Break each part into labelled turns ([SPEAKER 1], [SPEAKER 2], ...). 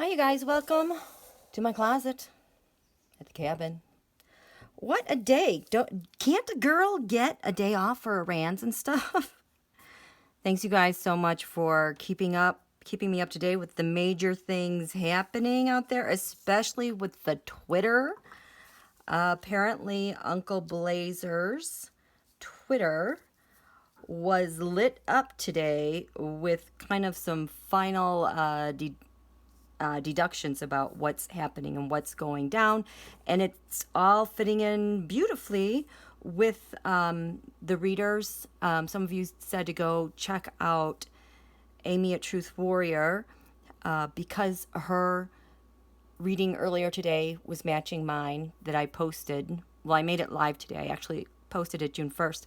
[SPEAKER 1] Hi, you guys. Welcome to my closet at the cabin. What a day. Can't a girl get a day off for errands and stuff? Thanks, you guys, so much for keeping me up to date with the major things happening out there, especially with the Twitter. Apparently, Uncle Blazer's Twitter was lit up today with kind of some final deductions about what's happening and what's going down. And it's all fitting in beautifully with the readers. Some of you said to go check out Amy at Truth Warrior because her reading earlier today was matching mine that I posted. Well, I made it live today. I actually posted it June 1st.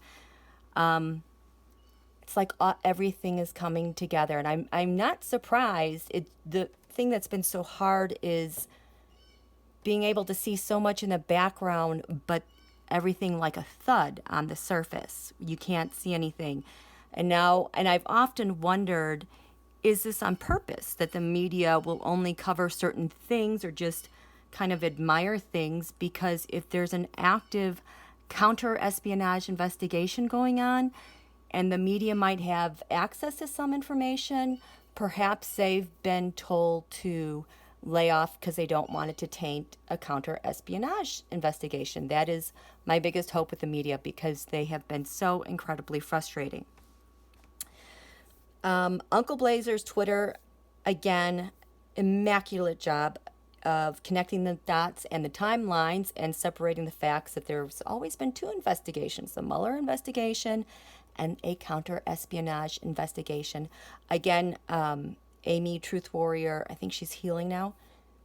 [SPEAKER 1] It's like everything is coming together, and I'm not surprised. The thing that's been so hard is being able to see so much in the background, but everything like a thud on the surface. You can't see anything. And I've often wondered, is this on purpose, that the media will only cover certain things or just kind of admire things? Because if there's an active counter-espionage investigation going on, and the media might have access to some information, perhaps they've been told to lay off because they don't want it to taint a counter-espionage investigation. That is my biggest hope with the media, because they have been so incredibly frustrating. Uncle Blazer's Twitter, again, immaculate job of connecting the dots and the timelines and separating the facts that there's always been two investigations, the Mueller investigation and a counter-espionage investigation. Again, Amy, Truth Warrior, I think she's healing now.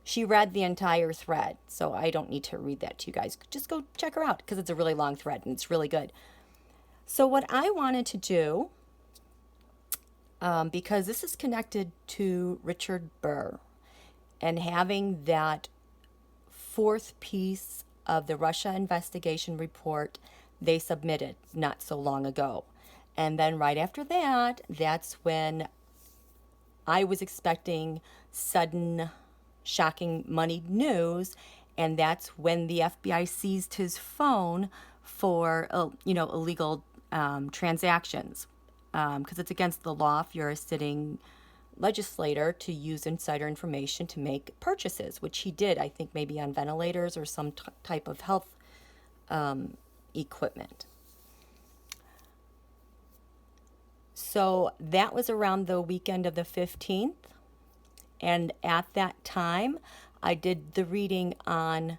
[SPEAKER 1] She read the entire thread, so I don't need to read that to you guys. Just go check her out, because it's a really long thread and it's really good. So what I wanted to do, because this is connected to Richard Burr, and having that fourth piece of the Russia investigation report they submitted not so long ago. And then right after that, that's when I was expecting sudden, shocking money news. And that's when the FBI seized his phone for, illegal transactions. Because it's against the law if you're a sitting legislator to use insider information to make purchases, which he did, I think, maybe on ventilators or some type of health equipment. So that was around the weekend of the 15th. And at that time, I did the reading on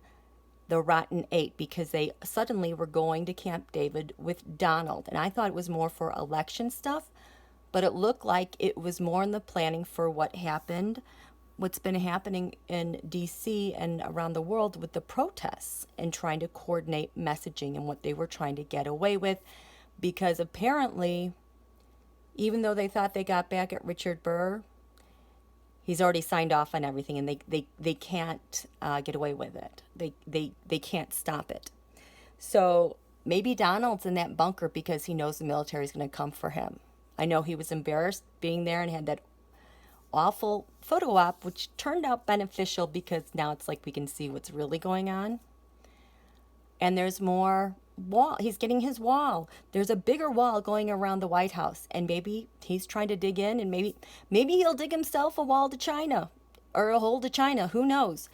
[SPEAKER 1] the Rotten Eight, because they suddenly were going to Camp David with Donald. And I thought it was more for election stuff, but it looked like it was more in the planning for what's been happening in DC and around the world with the protests, and trying to coordinate messaging and what they were trying to get away with. Because apparently, even though they thought they got back at Richard Burr, he's already signed off on everything, and they can't get away with it. They can't stop it. So maybe Donald's in that bunker because he knows the military is going to come for him. I know he was embarrassed being there and had that awful photo op, which turned out beneficial because now it's like we can see what's really going on. And there's more wall. He's getting his wall. There's a bigger wall going around the White House, and maybe he's trying to dig in, and maybe he'll dig himself a wall to China or a hole to China. Who knows?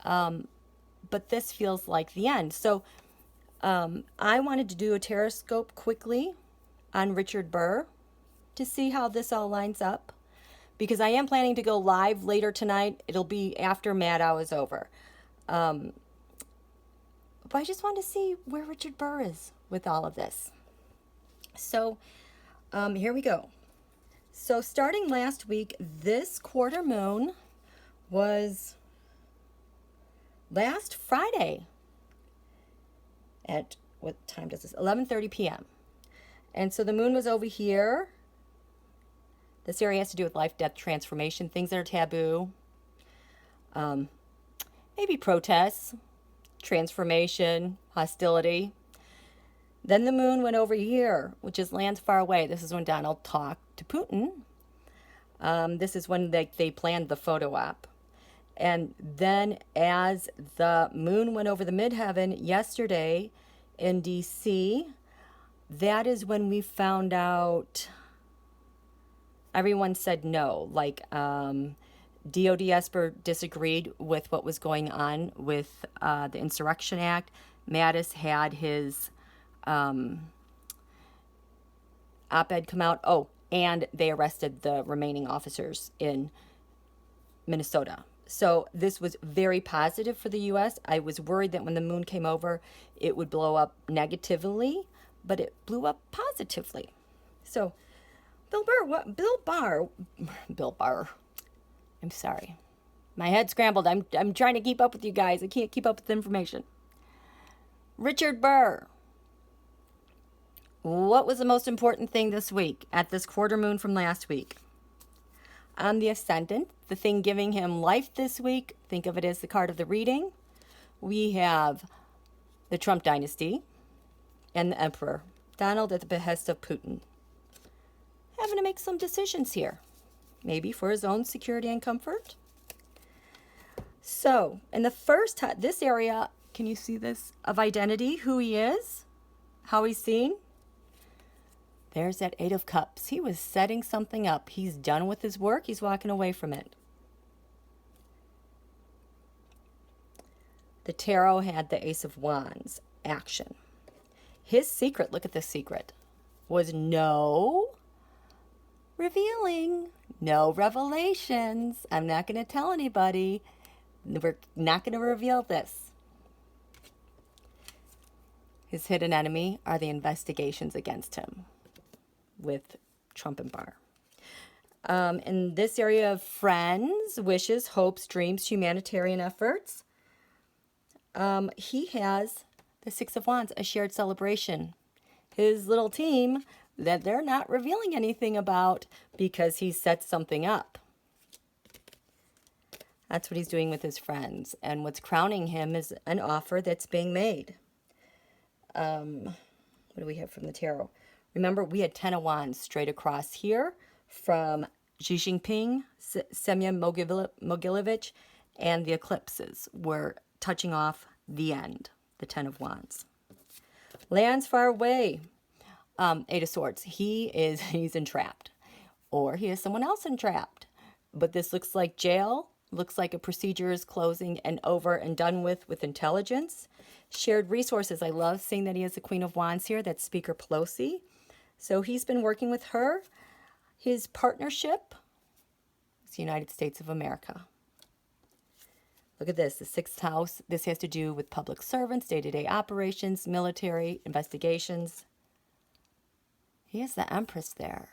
[SPEAKER 1] But this feels like the end. So I wanted to do a Taroscope quickly on Richard Burr to see how this all lines up, because I am planning to go live later tonight. It'll be after Maddow is over. But I just wanted to see where Richard Burr is with all of this. So here we go. So starting last week, this quarter moon was last Friday at, what time does this? 11:30 p.m. And so the moon was over here. This area has to do with life, death, transformation, things that are taboo. Maybe protests, transformation, hostility. Then the moon went over here, which is lands far away. This is when Donald talked to Putin. This is when they planned the photo op. And then as the moon went over the midheaven yesterday in DC, that is when we found out everyone said no. Like DOD Esper disagreed with what was going on with the Insurrection Act. Mattis had his op-ed come out. Oh, and they arrested the remaining officers in Minnesota. So this was very positive for the U.S. I was worried that when the moon came over, it would blow up negatively, but it blew up positively. So Bill Barr. I'm sorry. My head scrambled. I'm trying to keep up with you guys. I can't keep up with the information. Richard Burr. What was the most important thing this week at this quarter moon from last week? On the ascendant, the thing giving him life this week, think of it as the card of the reading. We have the Trump dynasty and the emperor, Donald at the behest of Putin. Having to make some decisions here, maybe for his own security and comfort. So, in the first, this area, can you see this, of identity, who he is, how he's seen? There's that Eight of Cups. He was setting something up. He's done with his work. He's walking away from it. The tarot had the Ace of Wands, action. His secret, look at this secret, was no revealing, no revelations. I'm not going to tell anybody. We're not going to reveal this. His hidden enemy are the investigations against him with Trump and Barr. In this area of friends, wishes, hopes, dreams, humanitarian efforts, he has the Six of Wands, a shared celebration. His little team that they're not revealing anything about because he set something up. That's what he's doing with his friends. And what's crowning him is an offer that's being made. What do we have from the tarot? Remember, we had 10 of Wands straight across here from Xi Jinping, Semyon Mogilevich, and the eclipses were touching off the end, the 10 of Wands. Lands far away, Eight of Swords. He's entrapped, or he has someone else entrapped. But this looks like jail, looks like a procedure is closing and over and done with intelligence. Shared resources. I love seeing that he has the Queen of Wands here. That's Speaker Pelosi. So he's been working with her. His partnership is the United States of America. Look at this, the sixth house. This has to do with public servants, day-to-day operations, military, investigations. He has the Empress there,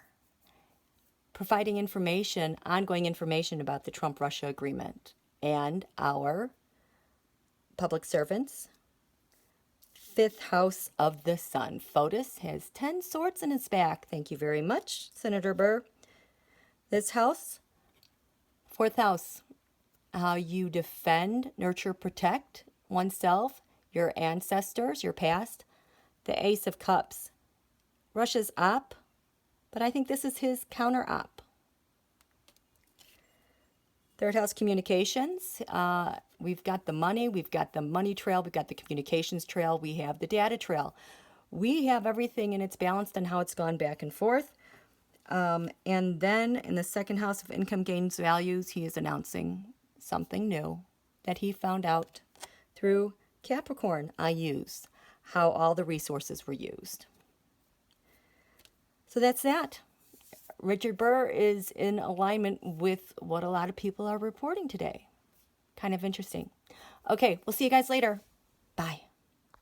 [SPEAKER 1] providing information, ongoing information about the Trump-Russia agreement and our public servants. Fifth house of the sun. Photis has 10 swords in his back. Thank you very much, Senator Burr. This house, fourth house, how you defend, nurture, protect oneself, your ancestors, your past. The Ace of Cups. Russia's op, but I think this is his counter op. Third house, communications. We've got the money, we've got the money trail, we've got the communications trail, we have the data trail. We have everything, and it's balanced on how it's gone back and forth. And then in the second house of income gains values, he is announcing something new that he found out through Capricorn. I use how all the resources were used. So that's that. Richard Burr is in alignment with what a lot of people are reporting today. Kind of interesting. Okay, we'll see you guys later. Bye.